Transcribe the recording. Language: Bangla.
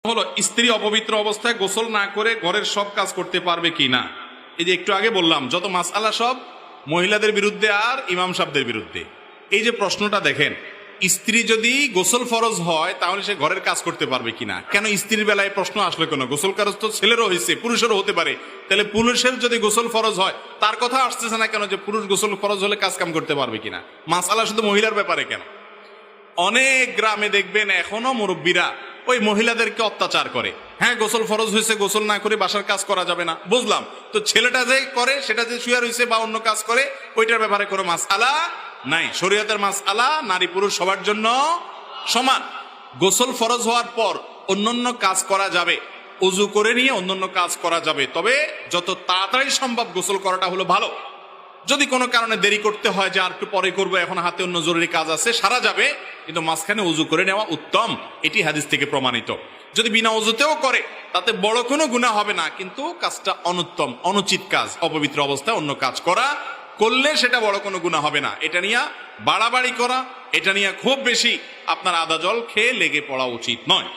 হলো স্ত্রী অপবিত্র অবস্থায় গোসল না করে ঘরের সব কাজ করতে পারবে কি না। এই যে একটু আগে বললাম যত মাসআলা সব মহিলাদের বিরুদ্ধে আর ইমাম সাহেবদের বিরুদ্ধে। এই যে প্রশ্নটা দেখেন, স্ত্রী যদি গোসল ফরজ হয় তাহলে সে ঘরের কাজ করতে পারবে কিনা। কেন স্ত্রীর বেলায় প্রশ্ন আসলো কেন? গোসল কাজ তো ছেলেরও হয়েছে, পুরুষেরও হতে পারে। তাহলে পুরুষের যদি গোসল ফরজ হয় তার কথা আসতেছে না কেন যে পুরুষ গোসল ফরজ হলে কাজ কাম করতে পারবে কিনা? মাসআলা শুধু মহিলার ব্যাপারে কেন? অনেক গ্রামে দেখবেন এখনো মুরব্বীরা ওই মহিলাদেরকে অত্যাচার করে। হ্যাঁ, গোসল ফরজ হয়েছে, গোসল না করে বাসার কাজ করা যাবে না, বুঝলাম। তো ছেলেটা যে করে, সেটা যে শুয়ে রয়েছে বা অন্য কাজ করে, ওইটার ব্যাপারে কোনো মাসআলা নাই। শরীয়তের মাসআলা নারী পুরুষ সবার জন্য সমান। গোসল ফরজ হওয়ার পর অন্যান্য কাজ করা যাবে, উজু করে নিয়ে অন্যান্য কাজ করা যাবে, তবে যত তাড়াতাড়ি সম্ভব গোসল করাটা হলো ভালো। যদি কোনো কারণে দেরি করতে হয় যে আর একটু পরে করবো, এখন হাতে অন্য জরুরি কাজ আছে, সারা যাবে, কিন্তু মাঝখানে উজু করে নেওয়া উত্তম। এটি হাদিস থেকে প্রমাণিত। যদি বিনা উজুতেও করে তাতে বড় কোনো গুনাহ হবে না, কিন্তু কাজটা অনুত্তম, অনুচিত কাজ, অপবিত্র অবস্থায় অন্য কাজ করা করলে সেটা বড় কোনো গুনাহ হবে না। এটা নিয়ে বাড়াবাড়ি করা, এটা নিয়ে খুব বেশি আপনার আদা জল খেয়ে লেগে পড়া উচিত নয়।